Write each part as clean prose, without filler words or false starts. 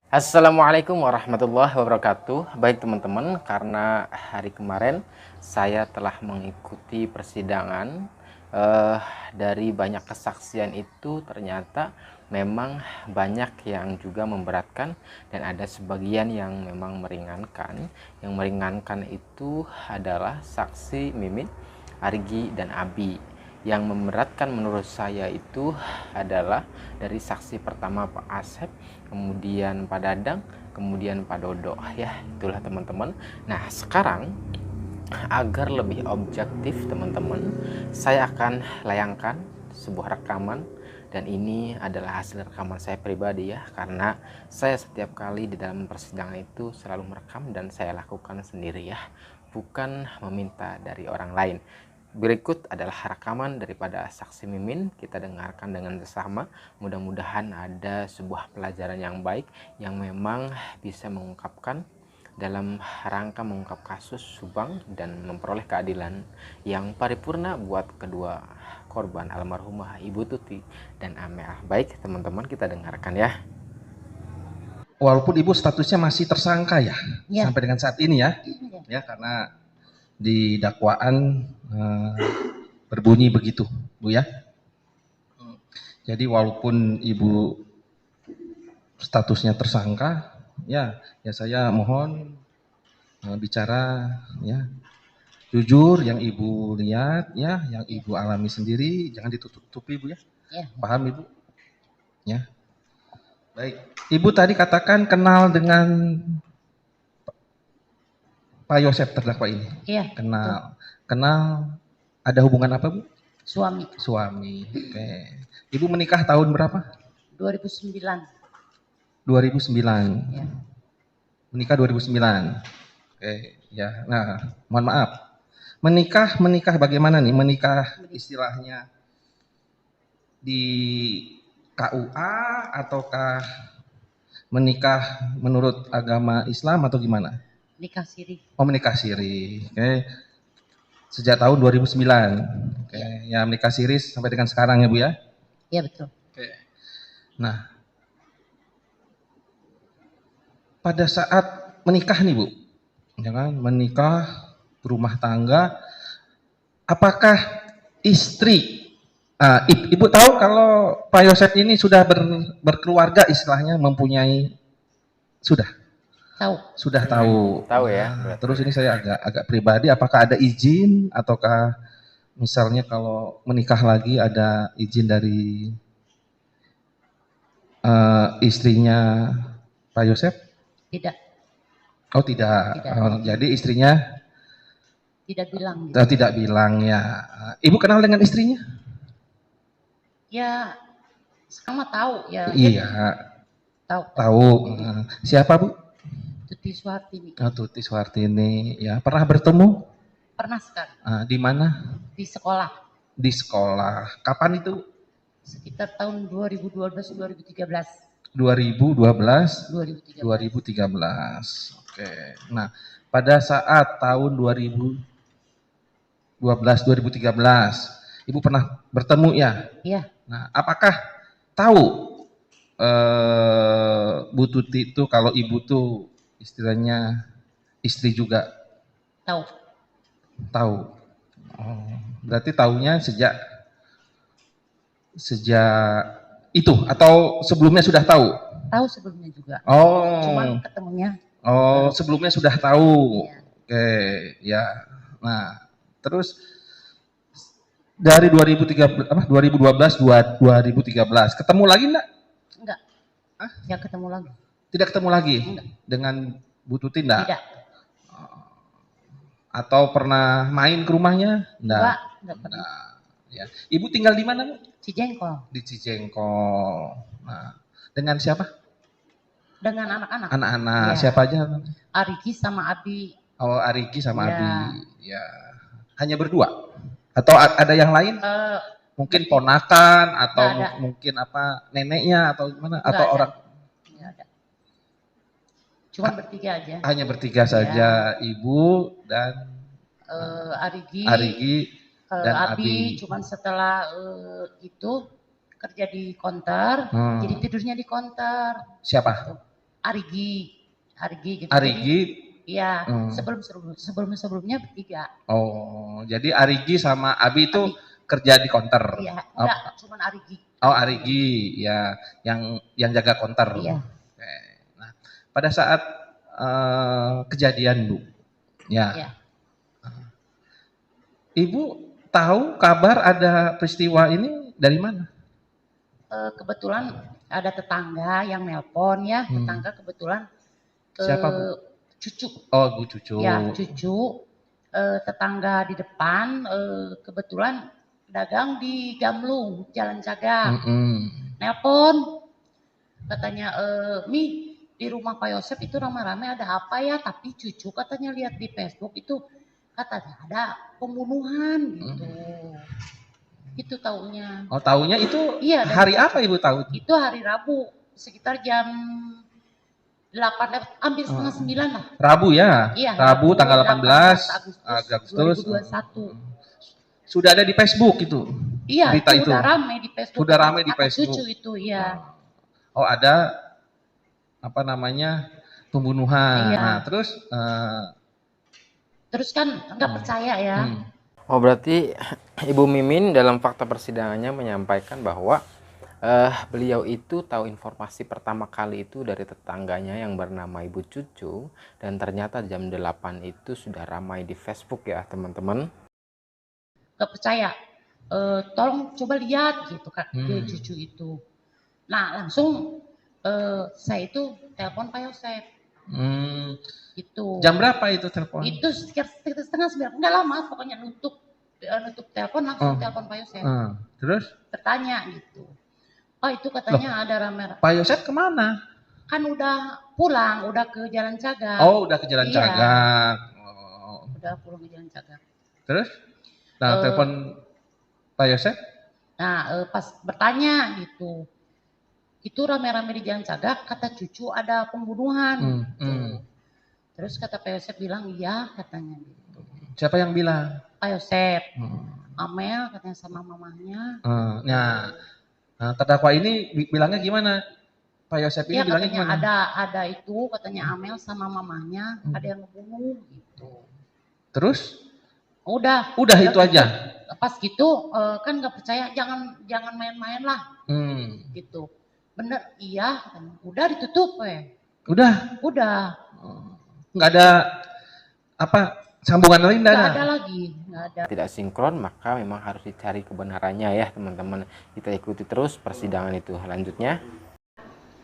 Assalamualaikum warahmatullahi wabarakatuh. Baik teman-teman, karena hari kemarin saya telah mengikuti persidangan dari banyak kesaksian itu ternyata memang banyak yang juga memberatkan dan ada sebagian yang memang meringankan. Yang meringankan itu adalah saksi Mimin, Argi, dan Abi. Yang memberatkan menurut saya itu adalah dari saksi pertama Pak Asep, kemudian Pak Dadang, kemudian Pak Dodo. Ya, itulah teman-teman. Nah, sekarang agar lebih objektif teman-teman, saya akan layangkan sebuah rekaman dan ini adalah hasil rekaman saya pribadi ya, karena saya setiap kali di dalam persidangan itu selalu merekam dan saya lakukan sendiri ya, bukan meminta dari orang lain. Berikut adalah rekaman daripada saksi Mimin, kita dengarkan dengan bersama. Mudah-mudahan ada sebuah pelajaran yang baik yang memang bisa mengungkapkan dalam rangka mengungkap kasus Subang dan memperoleh keadilan yang paripurna buat kedua korban almarhumah Ibu Tuti dan Ameah. Baik teman-teman, kita dengarkan ya. Walaupun Ibu statusnya masih tersangka ya, Ya. sampai dengan saat ini ya, ya karena di dakwaan berbunyi begitu, Bu ya. Jadi walaupun Ibu statusnya tersangka, ya saya mohon bicara ya jujur yang Ibu lihat ya, yang Ibu alami sendiri, jangan ditutup-tutupi Bu ya. Ya. Paham Ibu? Ya. Baik, Ibu tadi katakan kenal dengan Pak Yosep terdakwa ini. Iya. Kenal ada hubungan apa Bu? Suami. Suami. Oke. Ibu menikah tahun berapa? 2009. 2009. Ya. Menikah 2009. Oke, ya. Nah, mohon maaf. Menikah bagaimana nih? Menikah istilahnya di KUA ataukah menikah menurut agama Islam atau gimana? Nikah siri. Oh, menikah siri. Oke. Sejak tahun 2009. Oke, ya menikah siri sampai dengan sekarang ya Bu ya? Iya betul. Oke. Nah, pada saat menikah nih Bu, ya kan, menikah, berumah tangga, apakah istri, Ibu tahu kalau Pak Yosep ini sudah berkeluarga istilahnya, mempunyai, sudah tahu. Tahu ya. Terus ini saya agak pribadi, apakah ada izin ataukah misalnya kalau menikah lagi ada izin dari istrinya Pak Yosep? Tidak. Oh tidak. Jadi istrinya tidak bilang. Gitu. Tidak bilang ya. Ibu kenal dengan istrinya? Ya, sama tahu ya. Iya. Tahu. Siapa Bu? Tuti Suhartini. Oh, Tuti Suhartini. Ya, pernah bertemu? Pernah sekali. Di mana? Di sekolah. Di sekolah. Kapan itu? Sekitar tahun 2012-2013. 2012, 2013. Oke. Nah, pada saat tahun 2012, 2013, Ibu pernah bertemu ya? Iya. Nah, apakah tahu Bu Tuti itu kalau Ibu tuh istilahnya istri juga? Tahu. Tahu. Oh, berarti tahunya sejak itu atau sebelumnya sudah tahu? Tahu sebelumnya juga. Oh. Cuman ketemunya. Oh, sebelumnya sudah tahu. Ya. Oke, ya. Nah, terus dari 2012 2013 ketemu lagi enggak? Enggak. Ya ketemu lagi. Tidak ketemu lagi? Enggak. Dengan Bu Tuti enggak? Tidak. Atau pernah main ke rumahnya? Enggak pernah. Ya. Ibu tinggal di mana, Bu? Cijengkol. Di Cijengkol. Nah, dengan siapa? Dengan anak-anak. Anak-anak. Ya. Siapa aja? Arigi sama Abi. Oh, Arigi sama ya. Abi. Ya. Hanya berdua? Atau ada yang lain? Mungkin ponakan atau mungkin apa neneknya atau gimana? Atau ada. Orang? Nggak ada. Cuma bertiga aja. Hanya bertiga saja, Ibu dan Arigi dan Abi. Cuman setelah itu kerja di konter, jadi tidurnya di konter. Siapa? Arigi gitu. Arigi. Iya, Hmm. sebelumnya bertiga. Oh, jadi Arigi sama Abi itu Abi. kerja di counter. Iya, enggak, cuman Arigi. Oh, Arigi, ya, yang jaga counter. Iya. Oke. Nah, pada saat kejadian, Bu, ya, Iya. Ibu tahu kabar ada peristiwa ini dari mana? Kebetulan ada tetangga yang nelpon ya, tetangga kebetulan Siapa, Bu? cucu. Oh, Bu Cucu. Ya, cucu. Tetangga di depan kebetulan dagang di Gamlung, Jalan Cagak. Nelpon, katanya, Mi, di rumah Pak Yosep itu rame-rame ada apa ya? Tapi cucu katanya lihat di Facebook itu katanya ada pembunuhan gitu. Itu taunya. Oh, taunya itu Iya, hari apa Ibu tahu? Itu hari Rabu, sekitar jam 8, hampir setengah 9 lah. Rabu ya? Iya, Rabu tanggal 18 Agustus 2021. Sudah ada di Facebook itu? Iya, berita itu udah rame di Facebook. Sudah rame di Facebook. Cucu itu, iya. Oh, ada apa namanya pembunuhan. Iya. Nah, terus kan nggak percaya ya. Oh, berarti Ibu Mimin dalam fakta persidangannya menyampaikan bahwa beliau itu tahu informasi pertama kali itu dari tetangganya yang bernama Ibu Cucu, dan ternyata jam 8 itu sudah ramai di Facebook ya teman-teman. Gak percaya, tolong coba lihat gitu kan ke cucu itu. Nah langsung saya itu telepon Pak Yosep. Itu. Jam berapa itu telepon? Itu sekitar setengah 9, nggak lama pokoknya nutup telepon langsung telepon Pak Yosep. Terus? Bertanya gitu. Oh itu katanya ada rame. Pak Yosep kemana? Kan udah pulang, udah ke Jalan Cagak. Oh, udah ke Jalan Cagak. Oh. Udah pulang ke Jalan Cagak. Terus? Nah, telepon Pak Yosep? Nah, pas bertanya gitu. Itu rame-rame di Jalan Cagak, kata cucu ada pembunuhan. Gitu. Terus kata Pak Yosep bilang, iya katanya gitu. Siapa yang bilang? Pak Yosep. Amel katanya sama mamahnya. Nah, terdakwa ini bilangnya gimana? Pak Yosep ini bilangnya gimana? Ada itu katanya Amel sama mamahnya ada yang ngebunuh gitu. Terus? Udah itu aja. Pas gitu kan nggak percaya, jangan main-main lah. Gitu. Bener, iya katanya. Udah ditutup Udah. Nggak ada sambungan lain? Nggak ada lagi, nggak ada. Tidak sinkron, maka memang harus dicari kebenarannya ya teman-teman. Kita ikuti terus persidangan itu. Lanjutnya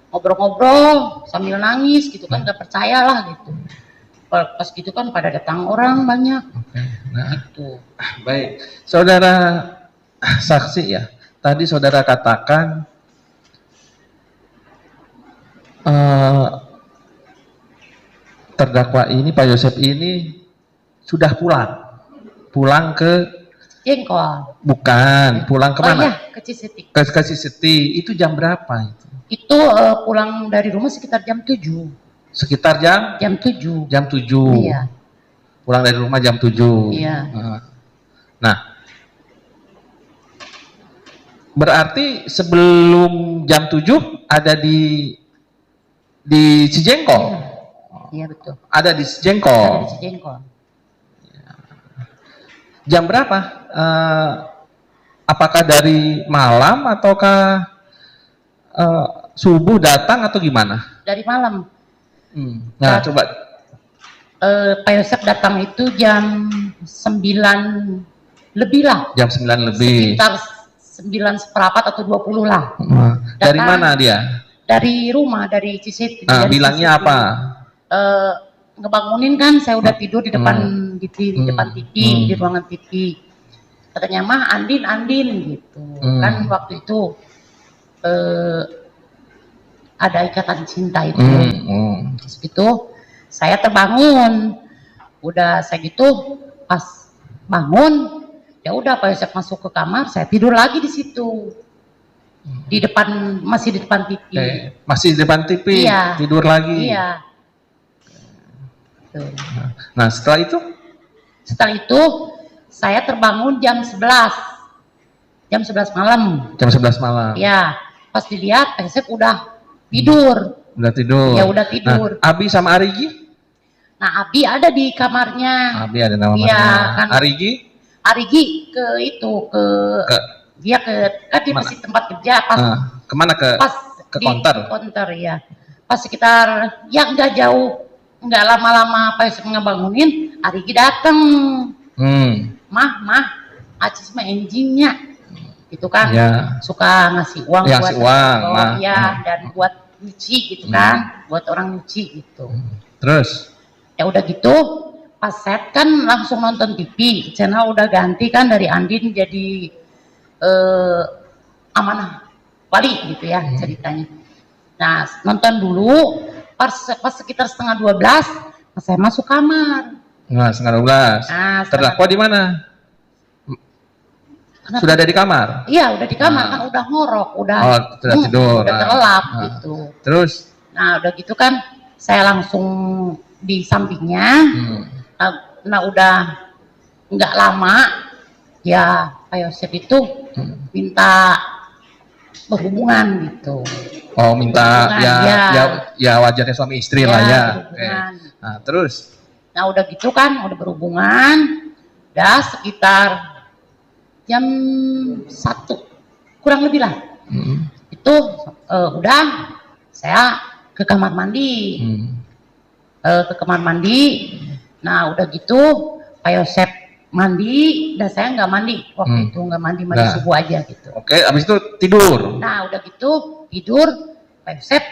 ngobrol-ngobrol sambil nangis gitu kan, nggak percaya lah gitu. Pas gitu kan pada datang orang banyak. Gitu. Baik, saudara saksi ya. Tadi saudara katakan terdakwa ini, Pak Yosep ini sudah pulang ke Jengkol. Bukan, pulang kemana? Oh iya, ke Ciseti. Ke Ciseti. Itu jam berapa itu? Itu pulang dari rumah sekitar jam 7. Sekitar jam 7. Jam 7. Iya. Pulang dari rumah jam 7. Iya. Nah, berarti sebelum jam 7 ada di Cijengkol. Iya betul. Ada di Cijengkol. Ada di Cijengkol. Jam berapa? Apakah dari malam ataukah subuh datang atau gimana? Dari malam. Nah, coba. Pak Yosep datang itu jam 9 lebih lah. Jam 9 lebih. Sekitar 9 seperempat atau 20 lah. Dari mana dia? Dari rumah, dari Ciseti. Bilangnya apa? Ngebangunin kan, saya udah tidur di depan di depan TV, di ruangan TV. Katanya mah Andin gitu. Kan waktu itu ada ikatan cinta itu. Terus gitu saya terbangun. Udah saya gitu pas bangun ya udah Pak Yosep masuk ke kamar, saya tidur lagi di situ. Di depan, masih di depan TV. Masih di depan TV, iya. Tidur lagi. Iya. Nah, setelah itu? Setelah itu saya terbangun jam 11. Jam 11 malam. Jam 11 malam. Ya, pas dilihat Pak Yosep udah tidur. Udah tidur. Ya udah tidur. Nah, Abi sama Arigi? Nah, Abi ada di kamarnya. Abi ada nama Iya, kan. Arigi? Arigi ke dia kan dia masih tempat kerja pas kemana ke konter? Ke konter ya. Pas sekitar ya nggak jauh, nggak lama-lama pas ngebangunin, Arigi datang. Mah, Acis mah enjingnya, gitu kan? Ya. Suka ngasih uang ya, buat dan buat nyuci gitu kan, buat orang nyuci gitu. Terus? Ya udah gitu. Pas set kan langsung nonton TV, channel udah ganti kan dari Andin jadi Amanah Wali gitu ya ceritanya. Nah nonton dulu, pas sekitar setengah 12, saya masuk kamar. Nah setengah 12. Nah, terdakwa di mana? Kenapa? Sudah ada di kamar? Iya udah di kamar, kan udah ngorok, udah tidur, udah terlelap gitu. Terus? Nah udah gitu kan, saya langsung di sampingnya. Nah udah nggak lama ya Pak Yosep itu minta berhubungan gitu. Oh minta ya wajarnya suami istri lah ya. Nah terus? Nah udah gitu kan, udah berhubungan, udah sekitar jam 1 kurang lebih lah. Itu udah saya ke kamar mandi. Ke kamar mandi. Nah udah gitu Pak Yosep mandi dan saya nggak mandi waktu itu, nggak mandi subuh aja gitu. Oke, abis itu tidur. Nah udah gitu tidur, Pak Yosep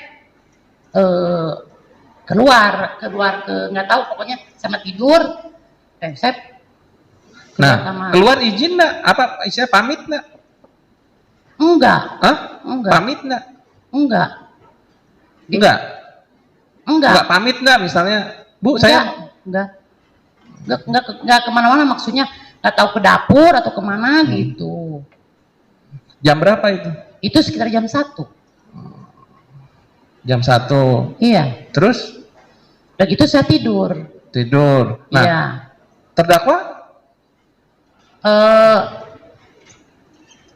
keluar ke nggak tahu pokoknya sama tidur. Pak Yosep keluar izin nggak? Apa istilahnya pamit nggak? Enggak. Enggak. Pamit nggak? Enggak. Enggak pamit nggak misalnya? Bu, saya nggak kemana-mana, maksudnya nggak tahu ke dapur atau kemana gitu. Jam berapa itu? Itu sekitar jam 1. Jam 1. Iya. Terus? Udah gitu saya tidur. Nah, iya. Terdakwa?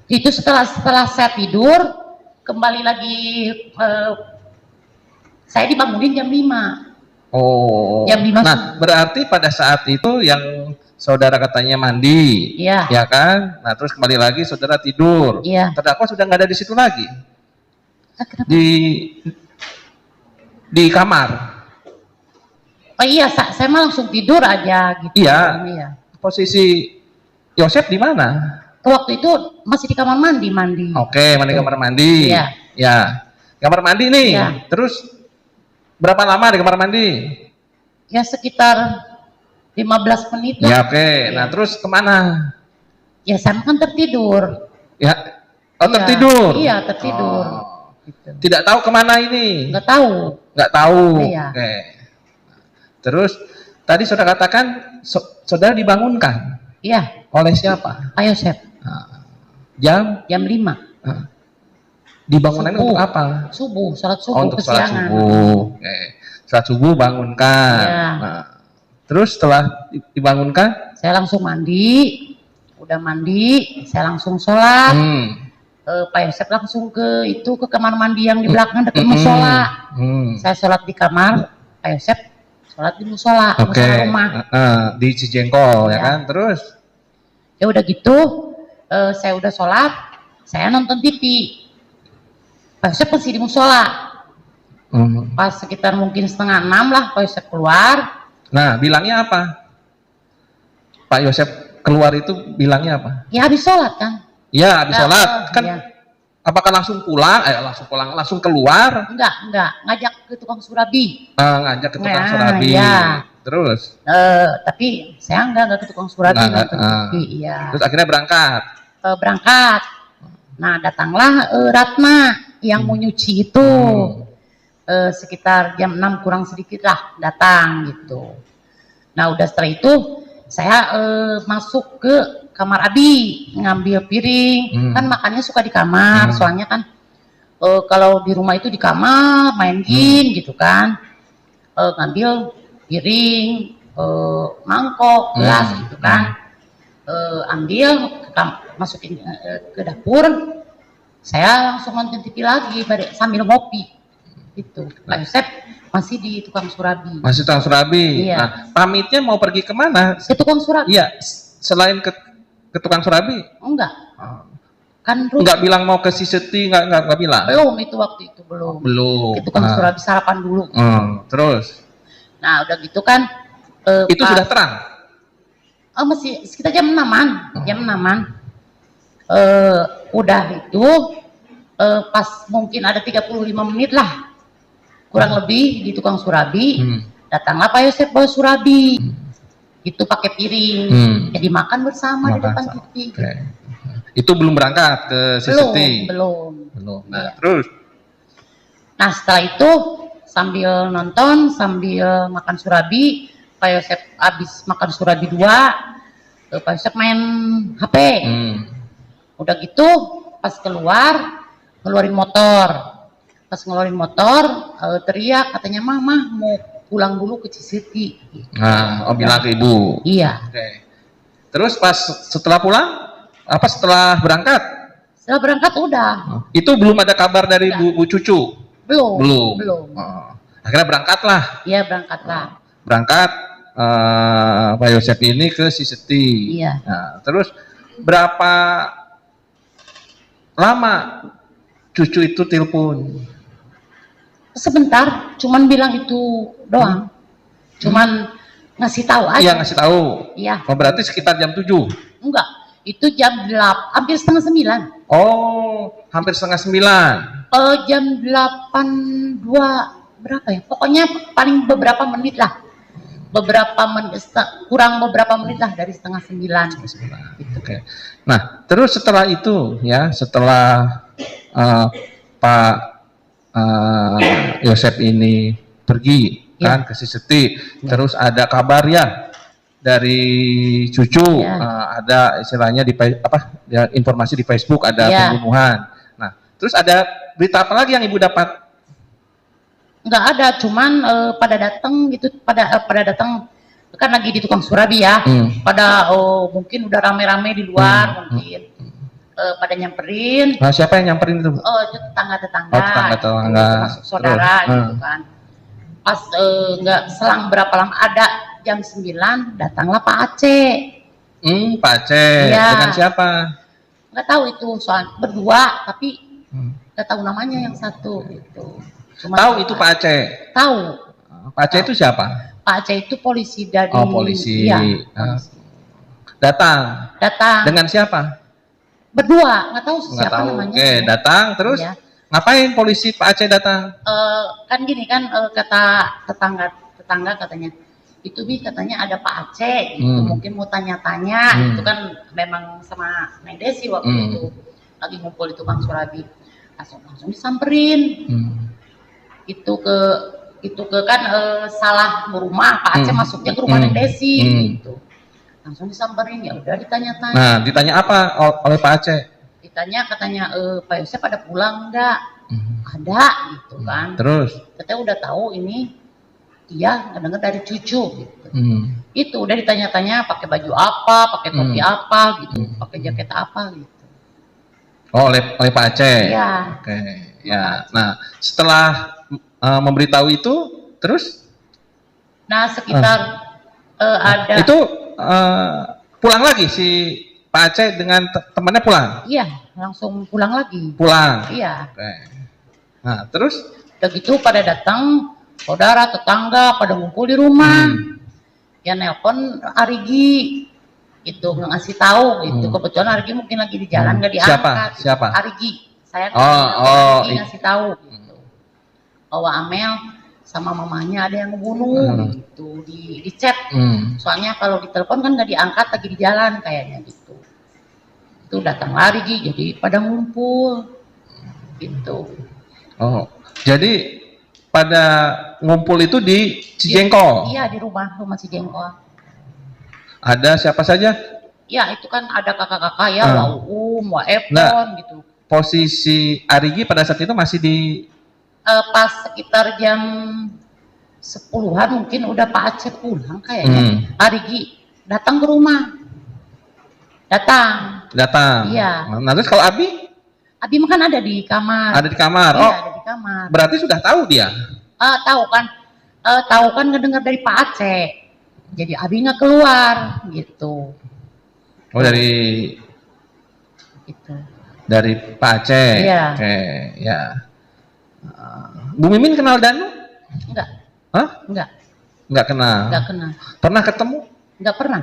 Itu setelah saya tidur, kembali lagi saya dibangunin jam 5. Oh. Nah, berarti pada saat itu yang saudara katanya mandi, ya kan? Nah, terus kembali lagi saudara tidur. Iya. Terdakwa sudah nggak ada di situ lagi. Di kamar. Oh iya, saya mah langsung tidur aja gitu. Iya. Posisi Yosep di mana? Waktu itu masih di kamar mandi. Oke, mandi kamar mandi. Iya. Ya. Kamar mandi nih. Iya. Terus berapa lama di kamar mandi? Ya sekitar 15 menit lah. Ya oke. Nah terus kemana? Ya saya kan tertidur. Ya. Oh tertidur? Iya tertidur. Gitu. Tidak tahu kemana ini? Nggak tahu. Nggak tahu. Iya. Oke. Terus tadi saudara katakan saudara dibangunkan? Iya. Oleh siapa? Pak Yosep. Jam 5. Dibangunannya untuk apa? Subuh, salat subuh. Untuk salat subuh. Oke. Salat subuh bangunkan. Ya. Nah, terus setelah dibangunkan? Saya langsung mandi. Udah mandi, saya langsung sholat. Pak Yosep langsung ke kamar mandi yang di belakang dekat musola. Saya sholat di kamar, Pak Yosep sholat di musola. Oke. Rumah. Di Cijengkol ya kan. Terus? Ya udah gitu, saya udah sholat, saya nonton TV. Pak Yosep masih di musola. Pas sekitar mungkin 5:30 lah Pak Yosep keluar. Nah bilangnya apa? Pak Yosep keluar itu bilangnya apa? Ya habis sholat kan. Ya habis sholat kan. Ya. Apakah langsung pulang? Langsung keluar? Enggak, ngajak ke tukang surabi. Ngajak ke tukang surabi. Ya. Terus? Tapi saya enggak ke tukang surabi nonton TV. Iya. Terus akhirnya berangkat. Berangkat. Nah datanglah Ratna yang mau nyuci itu. Sekitar jam 6 kurang sedikit lah datang gitu. Nah udah setelah itu saya masuk ke kamar Abi ngambil piring. Kan makannya suka di kamar, soalnya kan kalau di rumah itu di kamar main game gitu kan. Ngambil piring, mangkok, gelas gitu kan. Ambil masukin ke dapur. Saya langsung nonton TV lagi sambil ngopi. Itu Pak Yosep masih di tukang surabi. Masih tukang surabi. Iya. Nah, pamitnya mau pergi kemana? Ke tukang surabi? Iya, selain ke tukang surabi. Enggak. Oh. Kan Nggak bilang mau ke Siseti, nggak bilang. belum itu waktu itu belum. Belum. Ke tukang surabi sarapan dulu. Terus. Nah udah gitu kan. Itu sudah terang. Masih sekitar jam 6-an, jam 6-an. Udah itu pas mungkin ada 35 menit lah kurang lebih di tukang surabi, datanglah Pak Yosep bawa surabi, itu pakai piring, jadi makan bersama di depan TV. Okay. Itu belum berangkat ke Siseti? Belum. Nah, ya. terus? Nah setelah itu sambil nonton, sambil makan surabi, Pak Yosep habis makan surabi 2, Pak Yosep main HP. Udah gitu pas ngeluarin motor. Pas ngeluarin motor, teriak katanya Mama mau pulang dulu ke Cisiti. Nah, bilang ke ibu. Iya. Okay. Terus pas setelah pulang, setelah berangkat? Setelah berangkat udah. Itu belum ada kabar dari Bu Cucu? Belum. Akhirnya berangkatlah. Iya berangkatlah. Berangkat Pak Yosep ini ke Siseti. Iya. Nah, terus berapa lama cucu itu telepon? Sebentar, cuman bilang itu doang. Cuman ngasih tahu aja. Iya, ngasih tahu. Iya. Oh, berarti sekitar jam 7? Enggak, itu jam 8, hampir setengah 9. Oh, hampir setengah 9. Jam 8.2 berapa ya? Pokoknya paling beberapa menit lah. Kurang beberapa menit lah dari setengah 9. Oke. Nah, terus setelah itu ya, setelah Pak Yosep ini pergi kan ke Siseti, terus ada kabar ya dari cucu, ada istilahnya informasi di Facebook ada pembunuhan. Nah, terus ada berita apa lagi yang ibu dapat? Nggak ada, cuman pada datang gitu, pada datang kan lagi di tukang surabi ya, pada mungkin udah rame-rame di luar mungkin. Pada nyamperin. Nah, siapa yang nyamperin itu? Itu tetangga-tetangga. Tetangga. Masuk saudara gitu kan. Pas nggak selang berapa lama, ada jam 9 datanglah Pak Aceh. Pak Aceh. Ya. Dengan siapa? Nggak tahu itu, soal berdua, tapi nggak tahu namanya yang satu gitu. Tahu itu Pak Aceh? Tahu. Pak Aceh itu siapa? Pak Aceh itu polisi dari. Polisi. Iya. Datang. Dengan siapa? Berdua, nggak tahu siapa namanya. Oke, datang terus ngapain polisi Pak Aceh datang? Kan gini kan, kata tetangga katanya, itu katanya ada Pak Aceh, gitu, mungkin mau tanya-tanya, itu kan memang sama Neng Desi waktu itu lagi ngumpul di tukang surabi, langsung disamperin, itu ke kan salah rumah Pak Aceh masuknya ke rumah Neng Desi, gitu. Langsung disamperin, ya udah ditanya-tanya. Nah, ditanya apa oleh Pak Aceh? Ditanya katanya Pak Yosep ada pulang enggak? Ada gitu kan. Terus? Katanya udah tahu ini dia ngedenger dari cucu gitu. Itu udah ditanya-tanya pakai baju apa, pakai topi apa gitu, pakai jaket apa gitu. Oh, oleh Pak Aceh. Iya. Oke. Ya. Nah, setelah memberitahu itu terus? Nah, sekitar ada. Itu pulang lagi si Pak Aceh dengan temannya pulang? Iya, langsung pulang lagi. Pulang? Iya. Oke. Nah, terus? Udah gitu pada datang, saudara, tetangga, pada ngumpul di rumah. Ya nelpon Arigi, itu ngasih tahu gitu. Kebetulan Arigi mungkin lagi di jalan, nggak diangkat. Siapa? Arigi. Saya Arigi ngasih tahu gitu. Bahwa Amel sama mamanya ada yang ngebunuh gitu di chat. Soalnya kalau ditelepon kan nggak diangkat, lagi di jalan kayaknya gitu. Itu datang lari jadi pada ngumpul gitu. Oh, jadi pada ngumpul itu di Cijengkol? Iya, di rumah Cijengkol. Ada siapa saja? Ya itu kan ada kakak-kakak ya, Wak Uum, Wak Epon gitu. Posisi Arigi pada saat itu masih di pas sekitar jam 10-an mungkin udah Pak Aceh pulang kayaknya. Arigi datang ke rumah. Datang. Iya. Nah, terus kalau Abi? Abi mah kan ada di kamar. Ada di kamar. Iya, Oh, ada di kamar. berarti sudah tahu dia. Tahu kan ngedengar dari Pak Aceh. Jadi Abi nggak keluar gitu. Oh, dari Gitu. Pak Aceh. Iya. Oke, ya. Bu Mimin kenal Danu? Enggak. Hah? Enggak. Enggak kenal. Enggak kenal. Pernah ketemu? Enggak pernah.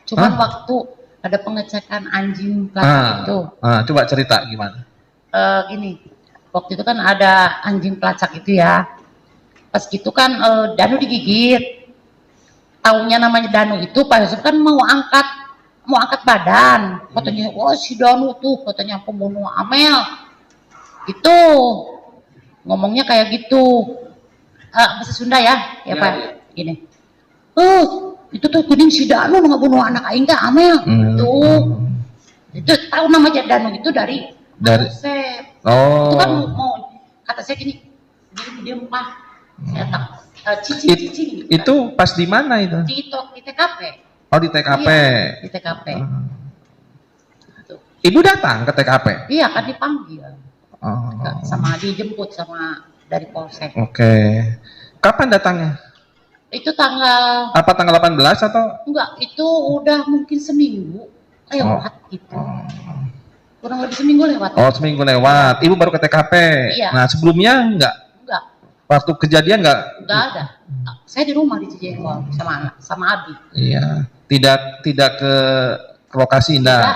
Cuman waktu ada pengecekan anjing pelacak itu. Coba cerita gimana? Gini. Waktu itu kan ada anjing pelacak itu ya. Pas gitu kan Danu digigit. Taunya namanya Danu itu Pak Yusuf kan mau angkat badan. Katanya, oh si Danu tuh katanya pembunuh Amel. Itu ngomongnya kayak gitu. Bahasa Sunda ya, ya Pak. Gini. Itu tuh kuning si Danu nggak bunuh anak aing teh Amel. Itu tahu namanya Danu itu dari Sep. Oh. Itu kan mau kata saya gini, dia Pak. Saya tak cici. Itu pas di mana itu? Di TKP. Oh, di TKP. Iya, di TKP. Ibu datang ke TKP? Iya, kan dipanggil. Sama dijemput sama dari Polsek. Oke. Kapan datangnya? Itu tanggal 18 atau? Enggak, itu udah mungkin seminggu lewat gitu. Kurang lebih seminggu lewat. Oh, seminggu lewat. Ibu baru ke TKP. Iya. Nah, sebelumnya enggak? Waktu kejadian enggak ada. Saya di rumah di Cijenggol sama Abi. Iya. Tidak ke lokasi enggak?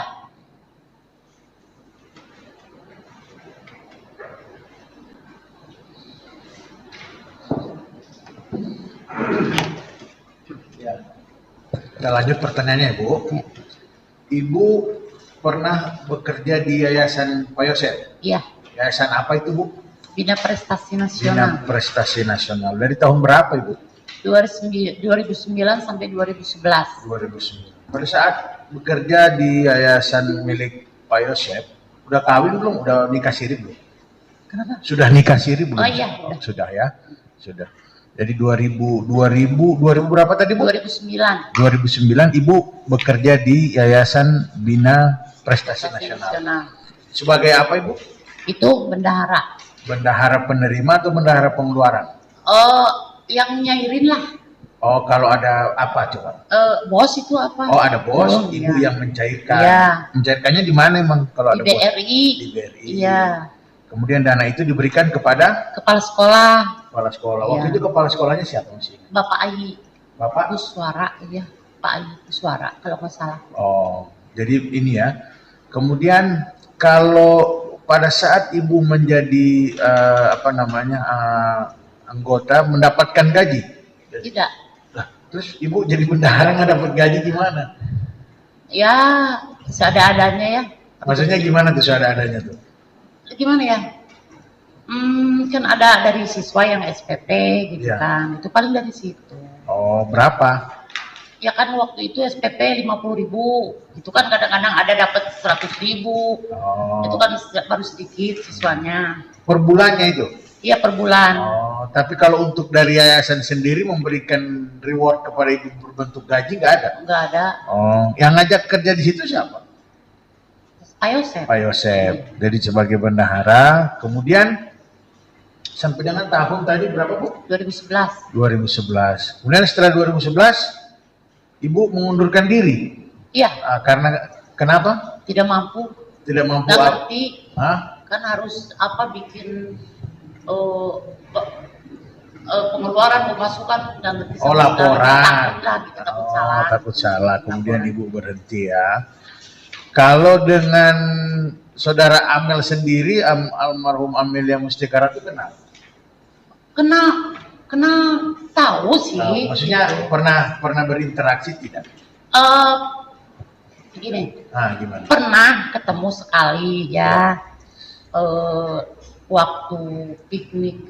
Kita lanjut pertanyaannya, Bu. Ibu pernah bekerja di Yayasan Pak Yosef? Iya. Yayasan apa itu, Bu? Bina Prestasi Bina Nasional. Prestasi Nasional. Dari tahun berapa, Ibu? 2009 sampai 2011. 2009. Pada saat bekerja di yayasan milik Pak Yosef, udah kawin belum? Udah nikah siri belum? Kenapa? Sudah nikah siri belum? Oh iya, sudah ya. Sudah. Jadi 2000 berapa tadi, Bu? 2009. 2009 Ibu bekerja di Yayasan Bina Prestasi Nasional. Sebagai apa, Ibu? Itu bendahara. Bendahara penerima atau bendahara pengeluaran? Yang nyairin lah. Oh, kalau ada apa coba? Bos itu apa? Oh, ada bos, Ibu ya. yang mencairkan. Ya. Mencairkannya di mana emang kalau ada Di BRI. bos? Di BRI. Iya. Kemudian dana itu diberikan kepada Kepala sekolah. kepala sekolah. Waktu itu kepala sekolahnya siapa sih? Bapak Ayi. Bapak? Kuswara, iya. Pak Ayi Kuswara kalau nggak salah. Oh, jadi ini ya. Kemudian kalau pada saat Ibu menjadi anggota mendapatkan gaji? Tidak. Lah, terus Ibu jadi bendahara nggak dapat gaji gimana? Ya, seada-adanya ya. Maksudnya gimana tuh seada-adanya tuh? Gimana ya? Kan ada dari siswa yang SPP gitu Ya. kan. Itu paling dari situ. Oh, berapa? Ya kan waktu itu SPP 50.000. Itu kan kadang-kadang ada dapat 100.000. Oh, Itu kan baru sedikit siswanya. per bulannya itu? Iya per bulan. Oh, tapi kalau untuk dari yayasan sendiri memberikan reward kepada Ibu berbentuk gaji nggak ada? Enggak ada. Oh, yang ngajak kerja di situ siapa? Pak Yosef. Pak Yosef. Jadi sebagai bendahara, kemudian sampai dengan tahun tadi berapa, Bu? 2011. 2011. Kemudian setelah 2011, Ibu mengundurkan diri. Iya. Karena kenapa? Tidak mampu. Tidak mampu. Nggak ngerti. Hah? Kan harus bikin pengeluaran pemasukan dan ngerti. Oh, laporan. Takut lah gitu, takut salah. Takut salah. Kemudian Ibu berhenti ya. Kalau dengan saudara Amel sendiri, almarhum Amelia Mustikara itu kenal? Kenal tahu sih. Maksudnya pernah berinteraksi tidak? Gini. Gimana? Pernah ketemu sekali ya. Waktu piknik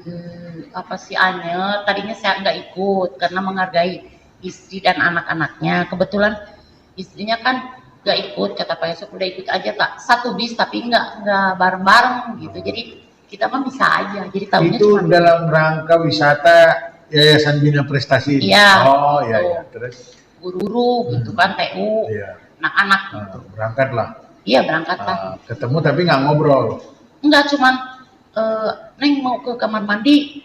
Anyel, tadinya saya nggak ikut karena menghargai istri dan anak-anaknya. Kebetulan istrinya kan nggak ikut, kata Pak Yusuf udah ikut aja tak satu bis tapi nggak bareng-bareng gitu. Jadi kita mah bisa aja. Jadi tahunya itu cuma dalam rangka wisata Yayasan Bina Prestasi. Iya. Oh iya. Terus guru-guru gitu kan, TU, iya. anak-anak gitu. Berangkat lah. Iya berangkat lah. Ketemu tapi nggak ngobrol. Enggak cuman Neng mau ke kamar mandi,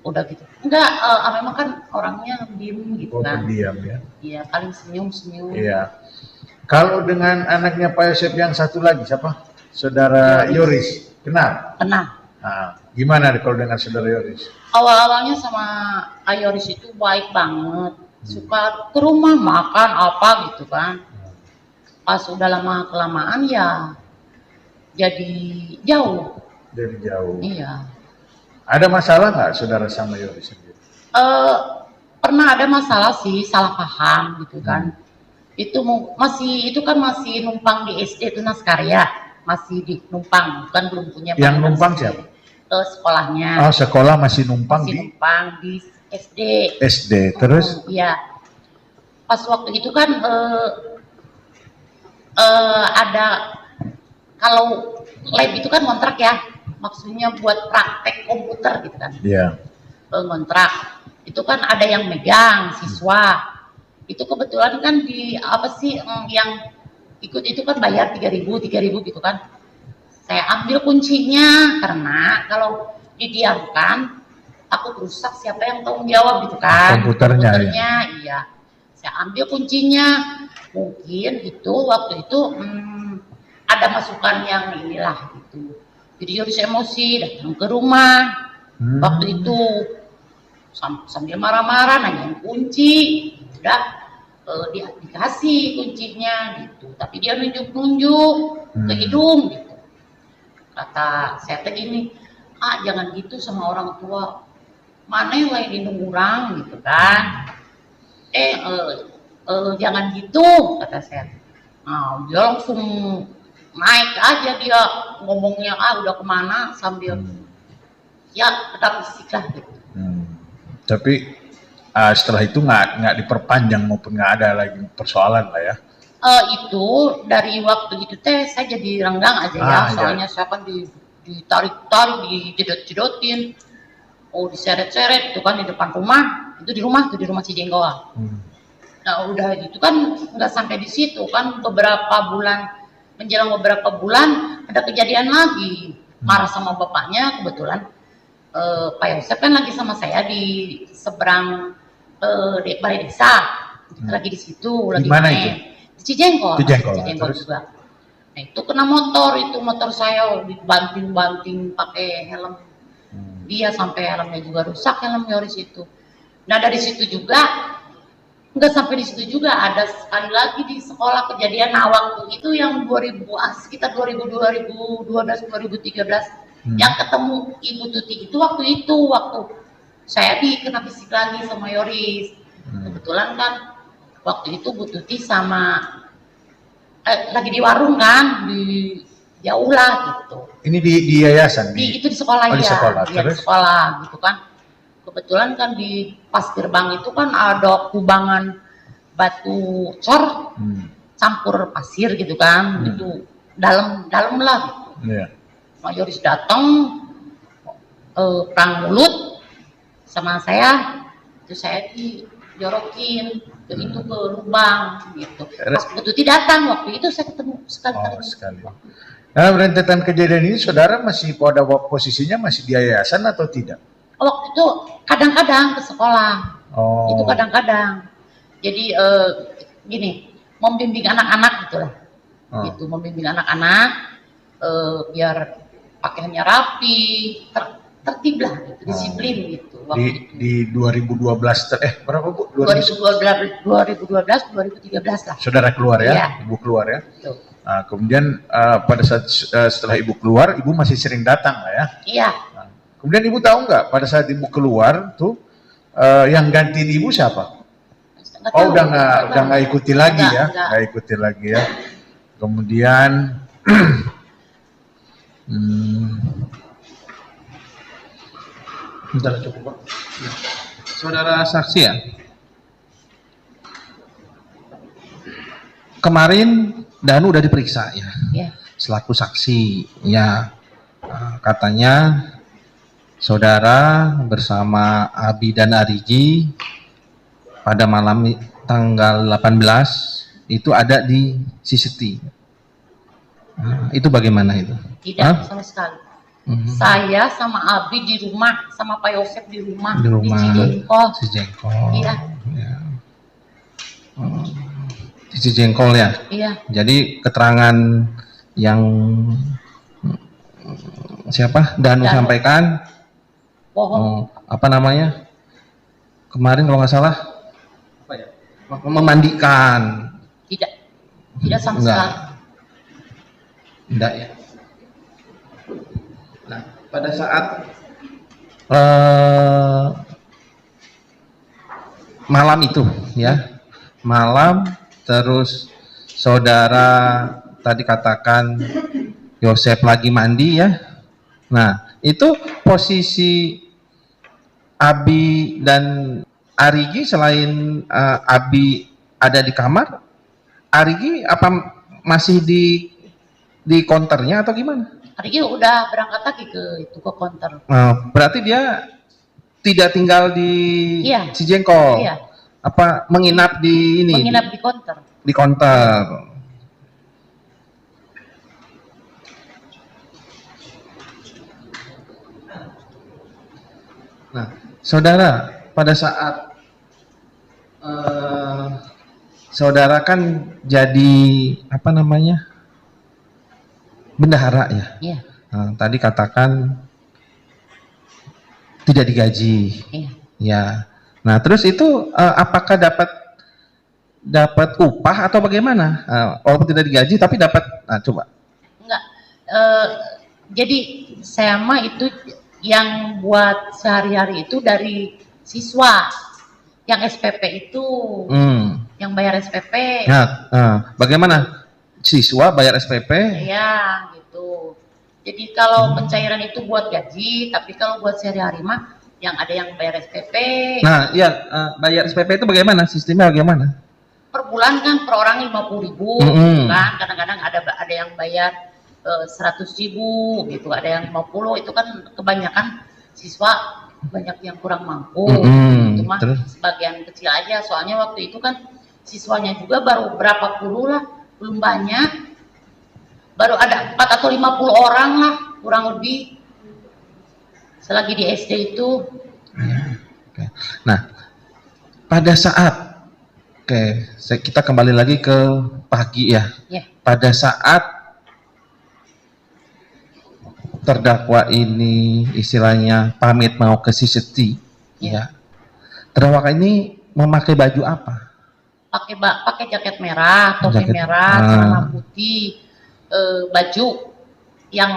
udah gitu. Enggak, memang kan orangnya diem gitu Oh, kan. pendiam ya. Iya, paling senyum-senyum. Iya. Kalau dengan anaknya Pak Yosep yang satu lagi siapa? Saudara Yoris. Kenal? Kenal. Nah, gimana kalau dengan saudara Yoris? Awal-awalnya sama Ayoris itu baik banget. Suka ke rumah makan apa gitu kan. Pas udah lama kelamaan ya jadi jauh. Dari jauh. Iya. Ada masalah nggak saudara sama Yoris sendiri? Pernah ada masalah sih, salah paham gitu kan. Itu masih numpang di SD Tunas Karya, masih di numpang, bukan belum punya. Yang numpang siapa? Sekolahnya. Oh, sekolah masih numpang Masih di numpang di SD. SD. Terus? Iya. Pas waktu itu kan ada, kalau lab itu kan kontrak ya, maksudnya buat praktek komputer gitu kan. Iya. Kontrak itu kan ada yang megang siswa. Itu kebetulan kan di apa sih yang ikut itu kan bayar 3.000 gitu kan. Saya ambil kuncinya karena kalau didiamkan aku rusak, siapa yang tanggung jawab gitu kan. Komputernya ya. Iya. Saya ambil kuncinya. Mungkin itu waktu itu ada masukan yang inilah gitu. Jadi Yoris emosi datang ke rumah. Waktu itu sambil marah-marah nanyain kunci, udah dikasih kuncinya gitu, tapi dia nunjuk-nunjuk ke hidung gitu. Kata saya teh gini, jangan gitu sama orang tua, mana yang lain hidung orang gitu kan. Jangan gitu kata saya. Nah, dia langsung naik aja, dia ngomongnya udah kemana sambil ya tetap fisik lah gitu. Tapi setelah itu nggak diperpanjang maupun nggak ada lagi persoalan lah ya. Itu dari waktu itu teh saya jadi renggang aja ya, soalnya saya kan ditarik-tarik, dijedot-jedotin, diseret-seret itu kan di depan rumah, itu di rumah Cijenggoa. Nah udah itu kan nggak sampai di situ kan, menjelang beberapa bulan ada kejadian lagi, marah sama bapaknya. Kebetulan Pak Yosep kan lagi sama saya di seberang balai desa, lagi di situ, lagi mana main. itu? Di Cijengkol Terus? juga. Nah itu kena motor saya dibanting-banting pakai helm. Dia sampai helmnya juga rusak, helm Yoris itu. Nah dari situ juga, nggak sampai di situ juga, ada sekali lagi di sekolah kejadian. Nah waktu itu yang sekitar 2012, 2013 yang ketemu Ibu Tuti itu waktu saya kena fisik lagi sama Yoris. Kebetulan kan waktu itu Bu Tuti sama lagi di warung kan, jauh lah gitu. Ini di yayasan? Itu di sekolah Di sekolah. Di sekolah gitu kan. Kebetulan kan di pas gerbang itu kan ada kubangan batu cor campur pasir gitu kan, itu dalam lah gitu. Yoris datang, perang mulut sama saya, itu saya dijorokin ke lubang gitu. Pas Bu Tuti datang waktu itu saya ketemu sekali. Nah, rentetan kejadian ini saudara masih pada posisinya masih di yayasan atau tidak? Waktu itu kadang-kadang ke sekolah. Itu kadang-kadang. Jadi gini, membimbing anak-anak gitulah. Gitu, membimbing anak-anak biar pakaiannya rapi, tertib lah, gitu, disiplin gitu. Di 2012 berapa Bu? 2012, 2013 lah. Saudara keluar ya? Iya. Ibu keluar ya? Nah, kemudian pada saat setelah Ibu keluar, Ibu masih sering datang lah ya? Iya. Nah, kemudian Ibu tahu nggak pada saat Ibu keluar tuh yang gantiin Ibu siapa? Udah nggak ikuti lagi ya? Nggak ikuti lagi ya. Kemudian Sudah cukup Pak. Saudara saksi ya. Kemarin Danu udah diperiksa ya. Selaku saksi ya. Katanya saudara bersama Abi dan Ariji pada malam tanggal 18 itu ada di CCTV. Itu bagaimana itu? Tidak sama sekali. Saya sama Abi di rumah, sama Pak Yosep di rumah Di rumah. Cijengkol. Cijengkol. Iya. Ya. Di Cijengkol ya. Iya. Jadi keterangan yang siapa Danu sampaikan, Bohong. apa namanya? Kemarin kalau nggak salah, apa ya? Memandikan. Tidak sama sekali. Enggak ya. Nah, pada saat malam itu ya, malam terus saudara tadi katakan Yosep lagi mandi ya. Nah, itu posisi Abi dan Arigi selain Abi ada di kamar, Arigi apa masih di konternya atau gimana? Arigi udah berangkat lagi ke konter. Berarti dia tidak tinggal di Cijengkol. Iya. Apa menginap di ini? Menginap di konter. Di konter. Nah, saudara, pada saat saudara kan jadi apa namanya? Bendahara ya. Iya. Nah, tadi katakan tidak digaji. Iya. Ya. Nah, terus itu apakah dapat upah atau bagaimana? Walaupun tidak digaji tapi dapat. Nah, coba. Enggak. Jadi saya mah itu yang buat sehari-hari itu dari siswa. Yang SPP itu, yang bayar SPP. Nah, bagaimana? Siswa bayar SPP? Ya, gitu. Jadi kalau pencairan itu buat gaji, tapi kalau buat sehari-hari mah yang ada yang bayar SPP. Nah, iya, bayar SPP itu bagaimana? Sistemnya bagaimana? Per bulan kan per orang 50.000, kan. Kadang-kadang ada yang bayar 100.000 gitu, ada yang 50. Itu kan kebanyakan siswa banyak yang kurang mampu. Itu mah sebagian kecil aja. Soalnya waktu itu kan siswanya juga baru berapa puluh lah, belum banyak. Baru ada 4 atau 50 orang lah, kurang lebih. Selagi di SD itu. Nah, pada saat kita kembali lagi ke pagi ya. Pada saat terdakwa ini istilahnya pamit mau ke Siseti, ya. Terdakwa ini memakai baju apa? Pakai jaket merah, topi merah, celana putih, baju yang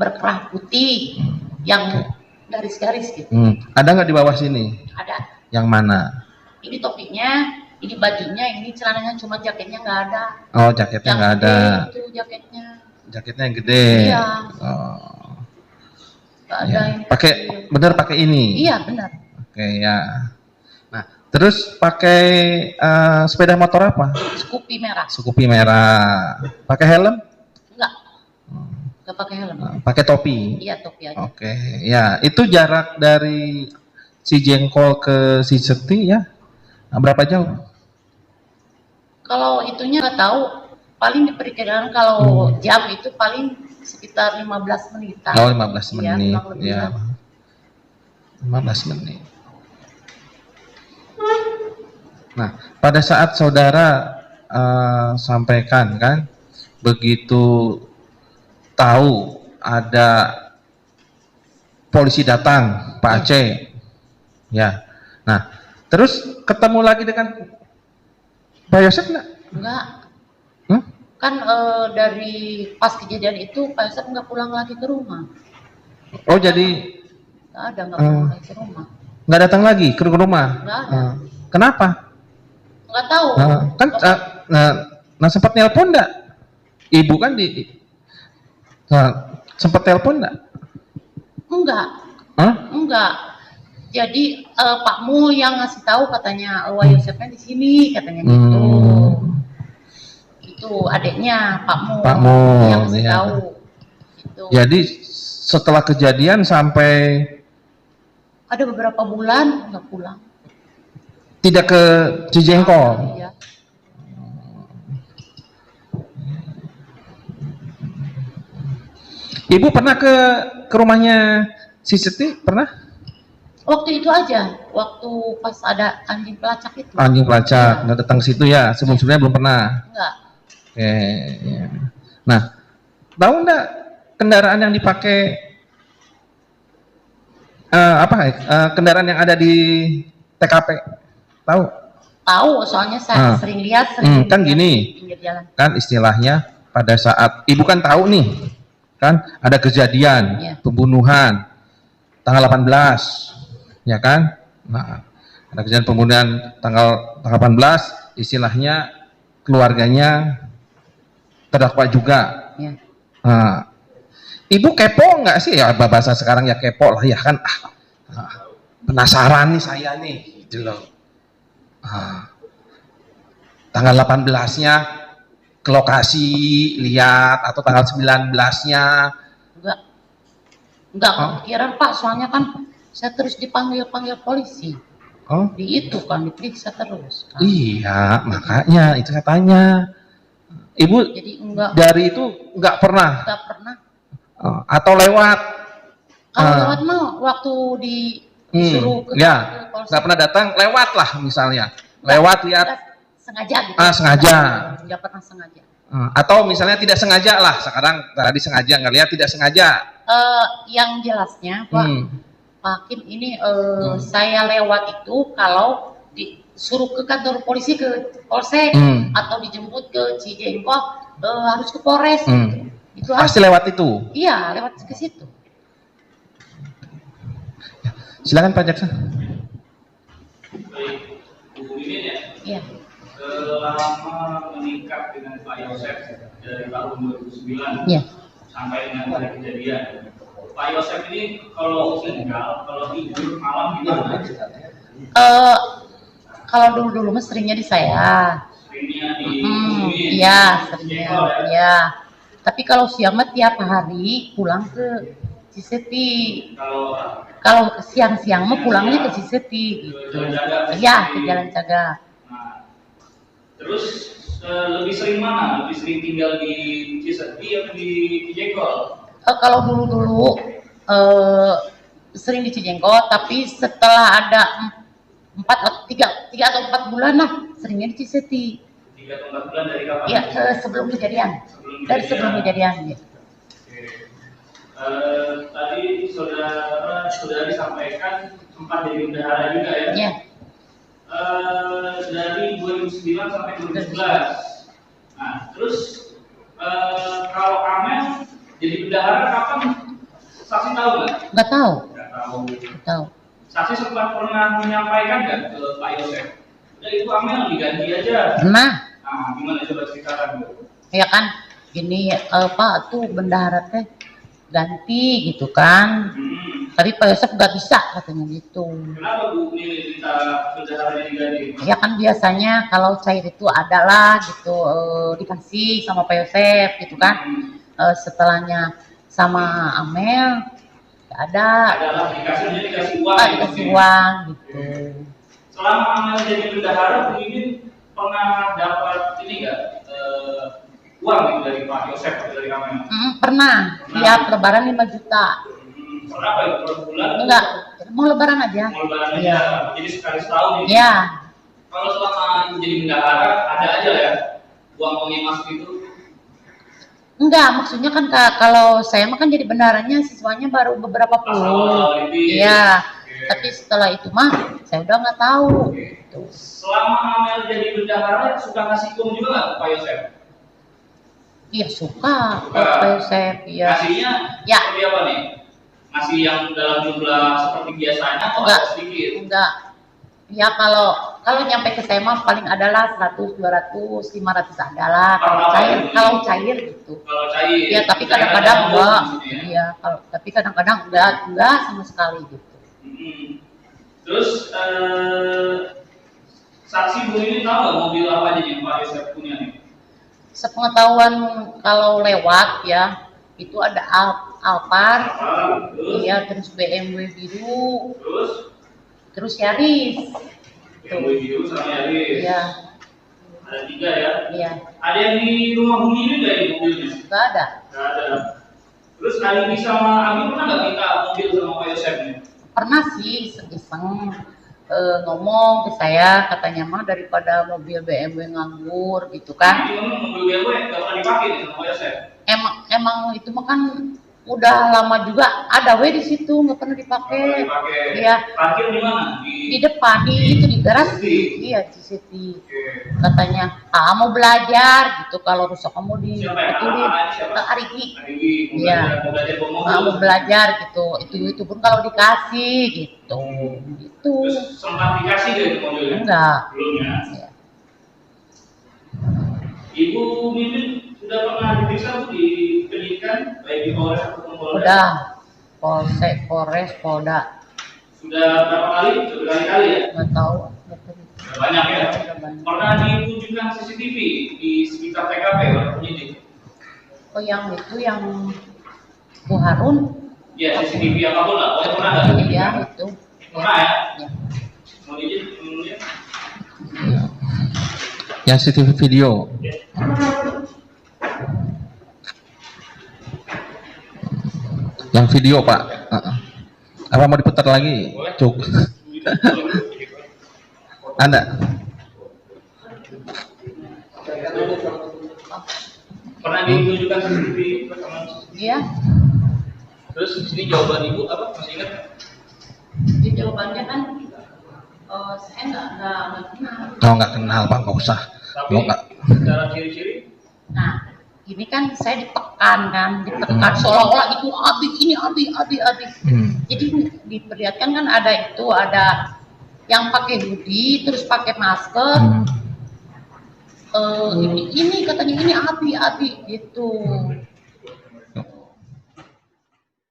berkerah putih, yang garis-garis gitu. Ada nggak di bawah sini? Ada. Yang mana? Ini topinya, ini bajunya, ini celananya, cuma jaketnya nggak ada. Oh, jaketnya nggak ada. Itu jaketnya. Jaketnya yang gede. Iya. Oh. Nggak ada yang bener pakai ini. Iya benar. Oke ya. Nah, terus pakai sepeda motor apa? Scoopy merah. Scoopy merah. Pakai helm? Enggak. Enggak pakai helm. Pakai topi. Iya, topi aja. Oke, ya. Itu jarak dari Cijengkol ke Siseti ya? Berapa jauh? Kalau itunya nggak tahu, paling diperkirakan kalau jam itu paling sekitar 15 menit. Oh, 15 menit. Ya. 15 menit. Nah, pada saat saudara sampaikan kan, begitu tahu ada polisi datang, Pak Aceh, ya. Nah, terus ketemu lagi dengan Pak Yosep nggak? Enggak. Kan dari pas kejadian itu Pak Yosep nggak pulang lagi ke rumah. Oh, jadi nggak pulang lagi ke rumah. Nggak datang lagi ke rumah? Nggak ada. Kenapa? Nggak tahu. Kan sempat nelpon nggak? Ibu kan sempat telepon nggak? Enggak. Enggak. Jadi Pak Mul yang ngasih tahu katanya Wah Yosepnya di sini katanya gitu. Itu adiknya Pak Mul yang ngasih tahu. Gitu. Jadi setelah kejadian sampai ada beberapa bulan nggak pulang. Tidak ke Cijengkol. Iya. Ibu pernah ke rumahnya si Siti? Pernah? Waktu itu aja, waktu pas ada anjing pelacak itu. Anjing pelacak, nggak datang ke situ ya? Sebelum-sebelumnya belum pernah? Enggak. Ya. Nah, tahu nggak kendaraan yang dipakai kendaraan yang ada di TKP? Tahu? Tahu, soalnya saya sering lihat, kan gini, pinggir jalan. kan istilahnya pada saat ibu kan tahu nih, kan ada kejadian pembunuhan tanggal 18, ya kan? Nah, ada kejadian pembunuhan tanggal 18, istilahnya keluarganya terdakwa juga. Ya. Nah, ibu kepo nggak sih, ya bahasa sekarang ya kepo lah ya kan, penasaran nih saya nih, gitu loh. Tanggal 18-nya ke lokasi lihat, atau tanggal 19-nya? Enggak kepikiran Pak, soalnya kan saya terus dipanggil polisi. Oh, Itu kan diperiksa terus kan. Iya, makanya itu saya tanya. Ibu Jadi enggak, dari itu nggak pernah? enggak pernah. Atau lewat? Kalau lewat mah waktu disuruh ke polsek. Nggak pernah datang, lewat lah misalnya. Lewat lihat. Sengaja gitu. Sengaja. Enggak pernah sengaja. Atau misalnya tidak sengaja lah, sekarang tadi sengaja ngelihat, tidak sengaja. Yang jelasnya Pak, Pak Hakim ini saya lewat itu kalau disuruh ke kantor polisi, ke polsek, atau dijemput ke Cijengkol, harus ke Polres. Itu pasti lewat itu? Iya, lewat ke situ. Silakan Pak Jaksa. Baik, Bu Mimin ya. Iya. Selama menikah dengan Pak Yosef dari tahun 2009 sampai dengan hari kejadian, Pak Yosef ini kalau tinggal, kalau tidur malam gimana? Kalau dulu mah seringnya di saya. Seringnya di Iya, seringnya. Iya. Tapi kalau siang mah tiap hari pulang ke Ciseti. Kalau siang-siang mah pulangnya ke Ciseti gitu. Iya, ke Jalan Caga. Nah, terus lebih sering mana? Lebih sering tinggal di Ciseti atau di Cijengkol? Kalau dulu sering di Cijengkol, tapi setelah ada 3 atau 4 bulan lah, seringnya di Ciseti. 3 atau 4 bulan dari kapan? Iya, sebelum kejadian. Sebelum kejadian. Ya. Tadi saudari sampaikan sempat jadi bendahara juga ya? Iya. Dari 2009 sampai 2011. Nah, terus kalau Amel jadi bendahara kapan? Saksi tahu nggak? Nggak tahu. Nggak tahu. Nggak tahu. Saksi sempat pernah menyampaikan nggak ke Pak Yosef? Udah itu Amel diganti aja. Pernah. Nah, gimana coba ceritakan Bu? Ya kan, gini Pak tuh bendahara teh ganti gitu kan. Tapi Pak Yosef nggak bisa katanya gitu. Kenapa Bu milih minta bendahara diganti? Ya kan biasanya kalau cair itu adalah gitu dikasih sama Pak Yosef gitu kan. Setelahnya sama Amel nggak ada. Adalah dikasih uang. Dikasih uang gitu. Selama Amel jadi bendahara, Bu Mimin pernah dapat ini nggak uang gitu dari Pak Yosef atau dari Amel? Pernah. Tiap lebaran 5 juta. Pernah apa itu? Per bulan? Enggak, mau lebaran aja. Mau lebaran aja. Jadi sekali setahun ini. Iya. Kalau selama jadi bendahara ada aja ya uang yang masuk itu? Enggak, maksudnya kan kalau saya mah kan jadi bendaharanya siswanya baru beberapa puluh. Iya. Tapi setelah itu mah saya udah nggak tahu. Gitu. Selama Amel jadi bendahara suka ngasih uang juga nggak Pak Yosef? Iya suka. Pak Yosef. Iya. Ngasihnya seperti apa nih? Ngasih yang dalam jumlah seperti biasanya atau enggak, sedikit? Enggak. Ya kalau nyampe ke saya mah paling adalah 100, 200, 500 adalah. Kalau cair gitu. Kalau cair. Ya tapi kadang-kadang enggak. Iya, tapi kadang-kadang enggak sama sekali gitu. Terus saksi Bu ini tahu nggak mobil apa aja yang Pak Yosef punya nih? Sepengetahuan kalau lewat ya itu ada Alphard, iya, terus BMW biru, terus Yaris. BMW biru sama Yaris. Iya. Ada 3 ya? Iya. Ada yang di rumah Bu ini nggak ini mobilnya? Nggak ada. Nggak ada. Terus Ali sama Abi pernah nggak minta mobil sama Pak Yosef nih? Pernah sih iseng-iseng ngomong ke saya, katanya mah daripada mobil BMW nganggur gitu kan. Ini memang mobil BMW nggak pernah dipakai nih sama Pak Yosef. Emang itu mah kan udah lama juga ada di situ, nggak pernah dipakai. Iya. Parkir di mana? Di depan, di garasi. Iya, di situ. Katanya, mau belajar gitu, kalau rusak kamu dibetulin. Arigi. Iya. Mau belajar gitu. Itu pun kalau dikasih gitu. Gitu. Terus sempat dikasih gak itu mobilnya? Enggak. Belum ya? Iya. Ibu Mimin sudah pernah diperiksa di pendidikan baik di Polres ataupun Polda? Udah. Polres, Polda. Sudah berapa kali? Sudah berkali-kali ya? Nggak tahu. Sudah banyak ya? Pernah ditunjukkan CCTV di sekitar TKP oleh penyidik? Oh yang itu yang Bu Harun? Ya CCTV apapun lah, pokoknya pernah nggak? Iya itu. Pernah ya? Ya. Mau izin menurutnya? Yang CCTV video. Yang video Pak. Apa mau diputar lagi? Cuk. Ada. Pernah ditunjukkan CCTV rekaman? Iya. Terus di sini jawaban ibu apa? Masih ingat? Jadi jawabannya kan saya nggak kenal. Kalau nggak kenal Pak nggak usah. Tapi Nggak. secara ciri-ciri? Nah, ini kan saya ditekan seolah-olah itu Abi. Jadi diperlihatkan kan ada yang pakai hoodie terus pakai masker. Ini katanya ini Abi gitu.